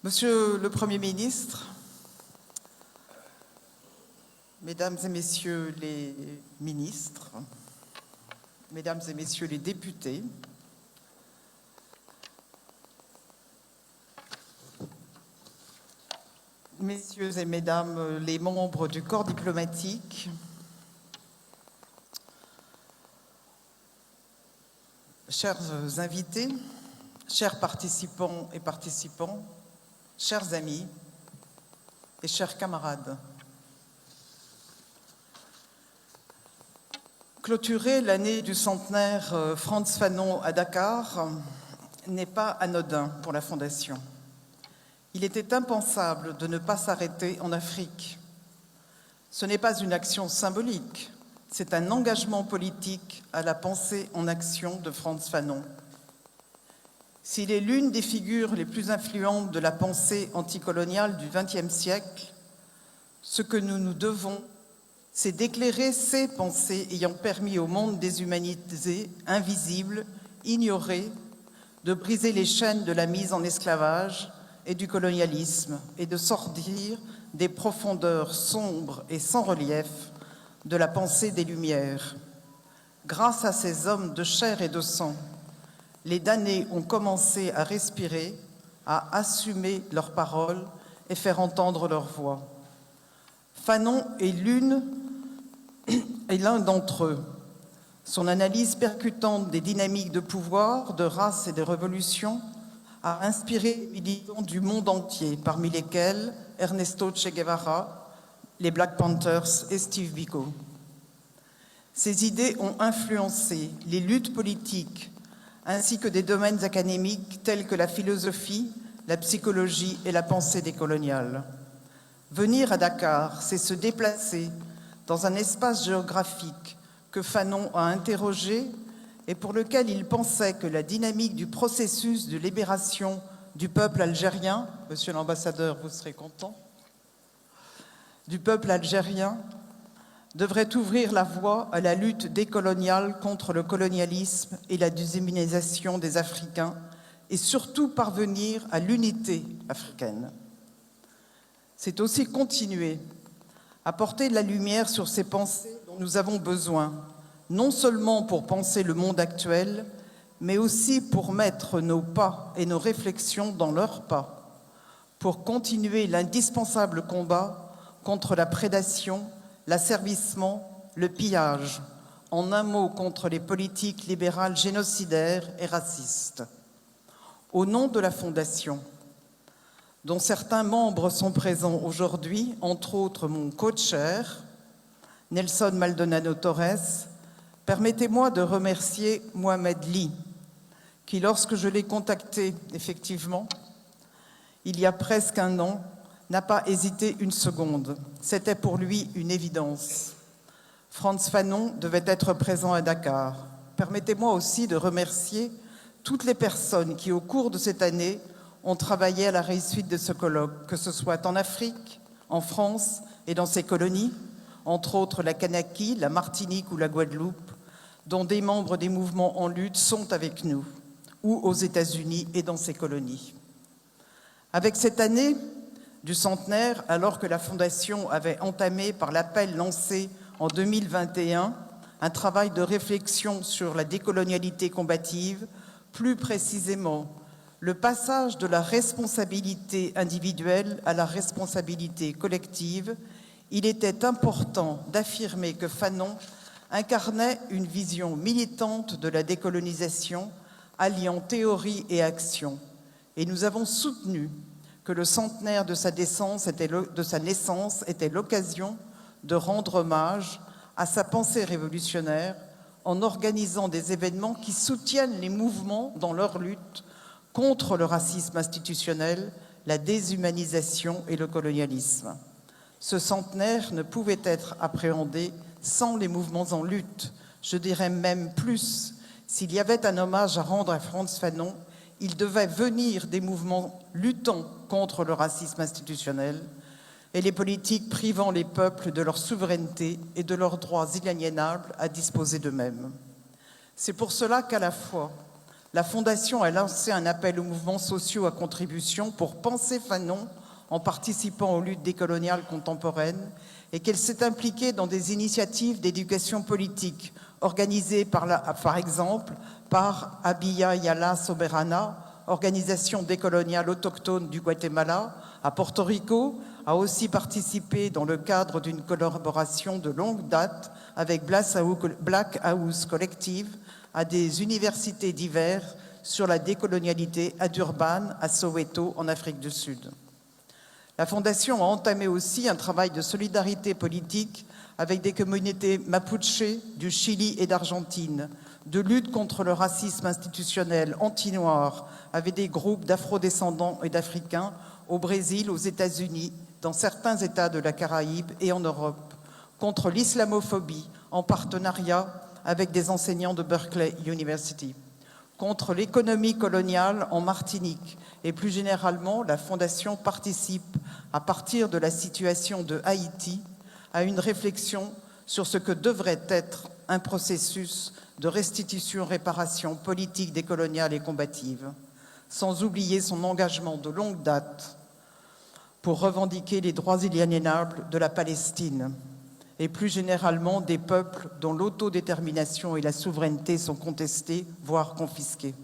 Monsieur le Premier ministre, Mesdames et Messieurs les ministres, Mesdames et Messieurs les députés, Messieurs et Mesdames les membres du corps diplomatique, chers invités, chers participants et participants, chers amis et chers camarades. Clôturer l'année du centenaire Frantz Fanon à Dakar n'est pas anodin pour la Fondation. Il était impensable de ne pas s'arrêter en Afrique. Ce n'est pas une action symbolique, c'est un engagement politique à la pensée en action de Frantz Fanon. S'il est l'une des figures les plus influentes de la pensée anticoloniale du XXe siècle, ce que nous nous devons, c'est d'éclairer ces pensées ayant permis au monde déshumanisé, invisible, ignoré, de briser les chaînes de la mise en esclavage et du colonialisme et de sortir des profondeurs sombres et sans relief de la pensée des Lumières. Grâce à ces hommes de chair et de sang, les damnés ont commencé à respirer, à assumer leurs paroles et faire entendre leur voix. Fanon est l'un d'entre eux. Son analyse percutante des dynamiques de pouvoir, de race et de révolution a inspiré les militants du monde entier, parmi lesquels Ernesto Che Guevara, les Black Panthers et Steve Biko. Ces idées ont influencé les luttes politiques ainsi que des domaines académiques tels que la philosophie, la psychologie et la pensée décoloniale. Venir à Dakar, c'est se déplacer dans un espace géographique que Fanon a interrogé et pour lequel il pensait que la dynamique du processus de libération du peuple algérien, monsieur l'ambassadeur, vous serez content, du peuple algérien, devrait ouvrir la voie à la lutte décoloniale contre le colonialisme et la déshumanisation des Africains et surtout parvenir à l'unité africaine. C'est aussi continuer à porter de la lumière sur ces pensées dont nous avons besoin, non seulement pour penser le monde actuel, mais aussi pour mettre nos pas et nos réflexions dans leurs pas, pour continuer l'indispensable combat contre la prédation, l'asservissement, le pillage, en un mot contre les politiques libérales génocidaires et racistes. Au nom de la Fondation, dont certains membres sont présents aujourd'hui, entre autres mon co-chair, Nelson Maldonado Torres, permettez-moi de remercier Mohamed Ly, qui, lorsque je l'ai contacté, effectivement, il y a presque un an, n'a pas hésité une seconde. C'était pour lui une évidence. Frantz Fanon devait être présent à Dakar. Permettez-moi aussi de remercier toutes les personnes qui, au cours de cette année, ont travaillé à la réussite de ce colloque, que ce soit en Afrique, en France et dans ses colonies, entre autres la Kanaki, la Martinique ou la Guadeloupe, dont des membres des mouvements en lutte sont avec nous, ou aux États-Unis et dans ses colonies. Avec cette année du centenaire, alors que la Fondation avait entamé par l'appel lancé en 2021 un travail de réflexion sur la décolonialité combative, plus précisément le passage de la responsabilité individuelle à la responsabilité collective, il était important d'affirmer que Fanon incarnait une vision militante de la décolonisation, alliant théorie et action. Et nous avons soutenu que le centenaire de sa naissance était l'occasion de rendre hommage à sa pensée révolutionnaire en organisant des événements qui soutiennent les mouvements dans leur lutte contre le racisme institutionnel, la déshumanisation et le colonialisme. Ce centenaire ne pouvait être appréhendé sans les mouvements en lutte. Je dirais même plus, s'il y avait un hommage à rendre à Frantz Fanon, il devait venir des mouvements luttant contre le racisme institutionnel et les politiques privant les peuples de leur souveraineté et de leurs droits inaliénables à disposer d'eux-mêmes. C'est pour cela qu'à la fois la Fondation a lancé un appel aux mouvements sociaux à contribution pour penser Fanon en participant aux luttes décoloniales contemporaines et qu'elle s'est impliquée dans des initiatives d'éducation politique organisées par exemple par Abya Yala Soberana, organisation décoloniale autochtone du Guatemala, à Porto Rico, a aussi participé dans le cadre d'une collaboration de longue date avec Black House Collective à des universités diverses sur la décolonialité à Durban, à Soweto, en Afrique du Sud. La Fondation a entamé aussi un travail de solidarité politique avec des communautés mapuche du Chili et d'Argentine, de lutte contre le racisme institutionnel anti-noir avec des groupes d'afro-descendants et d'Africains au Brésil, aux États-Unis, dans certains États de la Caraïbe et en Europe, contre l'islamophobie en partenariat avec des enseignants de Berkeley University, contre l'économie coloniale en Martinique et plus généralement, la Fondation participe, à partir de la situation de Haïti, à une réflexion sur ce que devrait être un processus de restitution-réparation politique, décoloniale et combative, sans oublier son engagement de longue date pour revendiquer les droits inaliénables de la Palestine et plus généralement des peuples dont l'autodétermination et la souveraineté sont contestées, voire confisquées.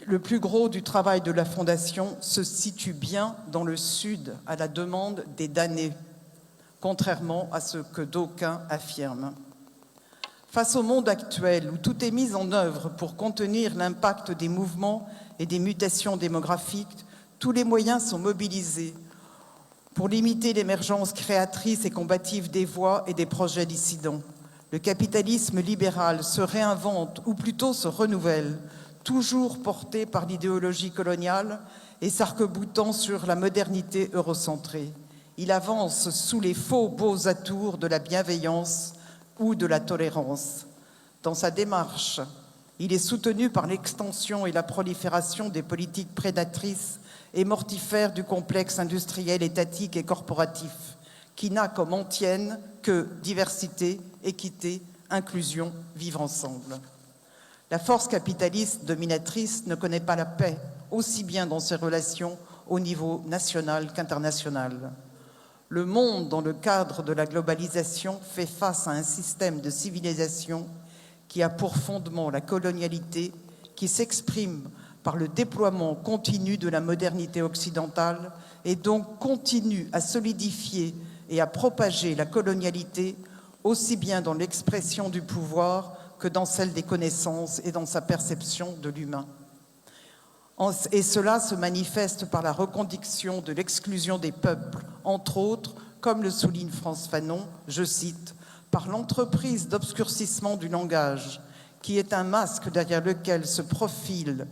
Le plus gros du travail de la Fondation se situe bien dans le Sud, à la demande des damnés, contrairement à ce que d'aucuns affirment. Face au monde actuel où tout est mis en œuvre pour contenir l'impact des mouvements et des mutations démographiques, tous les moyens sont mobilisés pour limiter l'émergence créatrice et combative des voix et des projets dissidents. Le capitalisme libéral se réinvente, ou plutôt se renouvelle, toujours porté par l'idéologie coloniale et s'arc-boutant sur la modernité eurocentrée. Il avance sous les faux beaux atours de la bienveillance ou de la tolérance. Dans sa démarche, il est soutenu par l'extension et la prolifération des politiques prédatrices et mortifères du complexe industriel, étatique et corporatif, qui n'a comme antienne que diversité, équité, inclusion, vivre ensemble. La force capitaliste dominatrice ne connaît pas la paix, aussi bien dans ses relations au niveau national qu'international. Le monde, dans le cadre de la globalisation, fait face à un système de civilisation qui a pour fondement la colonialité, qui s'exprime par le déploiement continu de la modernité occidentale et donc continue à solidifier et à propager la colonialité aussi bien dans l'expression du pouvoir que dans celle des connaissances et dans sa perception de l'humain. Et cela se manifeste par la reconduction de l'exclusion des peuples, entre autres, comme le souligne France Fanon, je cite, « par l'entreprise d'obscurcissement du langage, qui est un masque derrière lequel se profile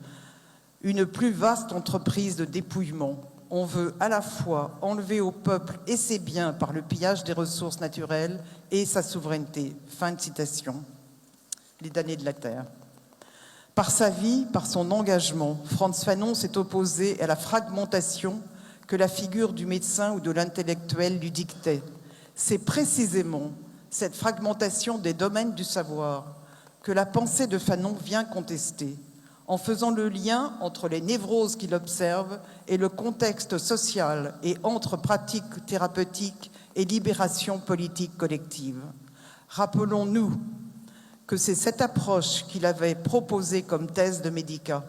une plus vaste entreprise de dépouillement. On veut à la fois enlever au peuple et ses biens par le pillage des ressources naturelles et sa souveraineté. » Fin de citation. Les damnés de la terre. Par sa vie, par son engagement, Frantz Fanon s'est opposé à la fragmentation que la figure du médecin ou de l'intellectuel lui dictait. C'est précisément cette fragmentation des domaines du savoir que la pensée de Fanon vient contester, en faisant le lien entre les névroses qu'il observe et le contexte social et entre pratique thérapeutique et libération politique collective. Rappelons-nous que c'est cette approche qu'il avait proposée comme thèse de médicat.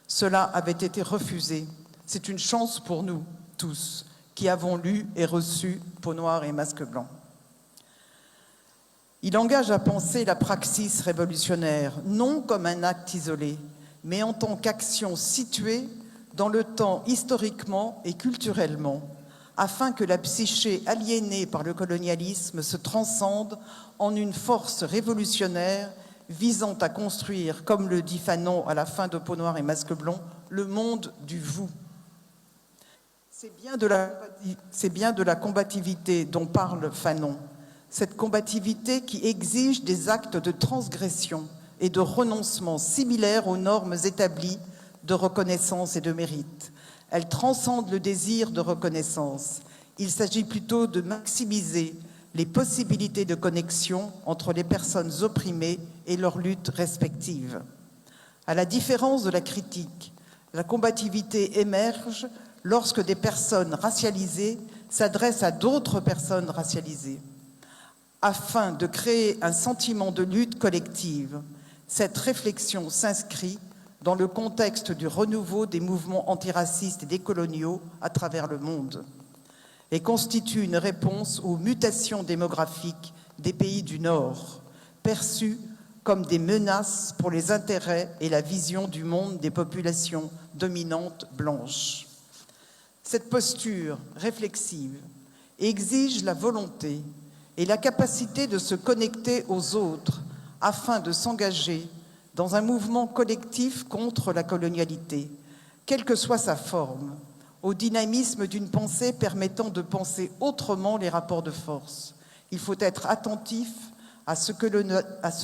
Cela avait été refusé. C'est une chance pour nous tous qui avons lu et reçu Peau noire et masque blanc. Il engage à penser la praxis révolutionnaire, non comme un acte isolé, mais en tant qu'action située dans le temps historiquement et culturellement, afin que la psyché aliénée par le colonialisme se transcende en une force révolutionnaire visant à construire, comme le dit Fanon à la fin de Peau noire et masque blanc, le monde du vous. C'est bien de la combativité dont parle Fanon, cette combativité qui exige des actes de transgression et de renoncement similaires aux normes établies de reconnaissance et de mérite. Elle transcende le désir de reconnaissance. Il s'agit plutôt de maximiser les possibilités de connexion entre les personnes opprimées et leurs luttes respectives. À la différence de la critique, la combativité émerge lorsque des personnes racialisées s'adressent à d'autres personnes racialisées. Afin de créer un sentiment de lutte collective, cette réflexion s'inscrit dans le contexte du renouveau des mouvements antiracistes et décoloniaux à travers le monde et constitue une réponse aux mutations démographiques des pays du Nord, perçues comme des menaces pour les intérêts et la vision du monde des populations dominantes blanches. Cette posture réflexive exige la volonté et la capacité de se connecter aux autres afin de s'engager dans un mouvement collectif contre la colonialité, quelle que soit sa forme, au dynamisme d'une pensée permettant de penser autrement les rapports de force. Il faut être attentif à ce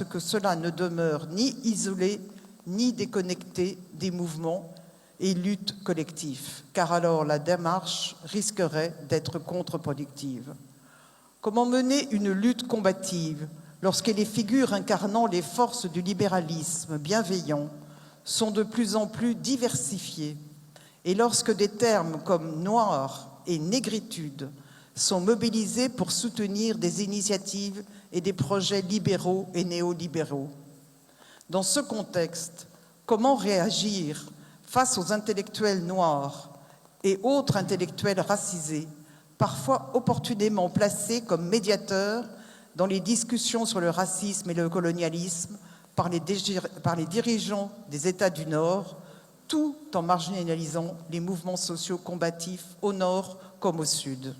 que cela ne demeure ni isolé, ni déconnecté des mouvements et luttes collectives, car alors la démarche risquerait d'être contre-productive. Comment mener une lutte combative lorsque les figures incarnant les forces du libéralisme bienveillant sont de plus en plus diversifiées et lorsque des termes comme noir et négritude sont mobilisés pour soutenir des initiatives et des projets libéraux et néolibéraux? Dans ce contexte, comment réagir face aux intellectuels noirs et autres intellectuels racisés, parfois opportunément placés comme médiateurs dans les discussions sur le racisme et le colonialisme par les dirigeants des États du Nord, tout en marginalisant les mouvements sociaux combatifs au Nord comme au Sud?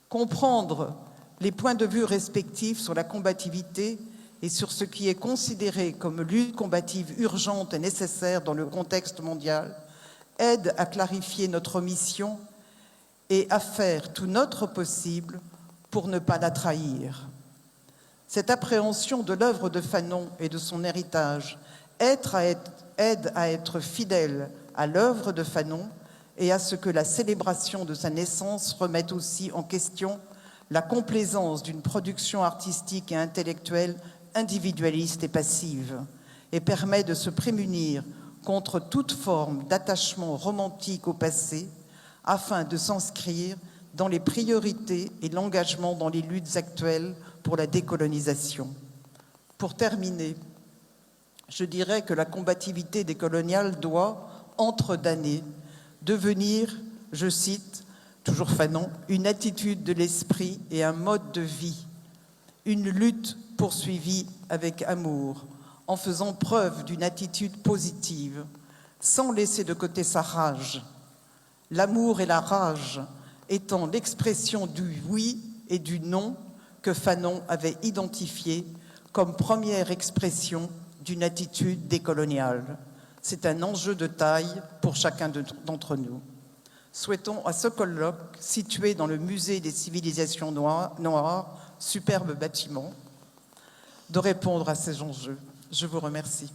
Comprendre les points de vue respectifs sur la combativité et sur ce qui est considéré comme lutte combative urgente et nécessaire dans le contexte mondial aide à clarifier notre mission et à faire tout notre possible pour ne pas la trahir. Cette appréhension de l'œuvre de Fanon et de son héritage aide à être fidèle à l'œuvre de Fanon et à ce que la célébration de sa naissance remette aussi en question la complaisance d'une production artistique et intellectuelle individualiste et passive, et permet de se prémunir contre toute forme d'attachement romantique au passé, afin de s'inscrire dans les priorités et l'engagement dans les luttes actuelles pour la décolonisation. Pour terminer, je dirais que la combativité décoloniale doit, entre damnés, devenir, je cite, toujours Fanon, une attitude de l'esprit et un mode de vie, une lutte poursuivie avec amour, en faisant preuve d'une attitude positive, sans laisser de côté sa rage. L'amour et la rage étant l'expression du oui et du non que Fanon avait identifié comme première expression d'une attitude décoloniale. C'est un enjeu de taille pour chacun d'entre nous. Souhaitons à ce colloque, situé dans le musée des civilisations noires, superbe bâtiment, de répondre à ces enjeux. Je vous remercie.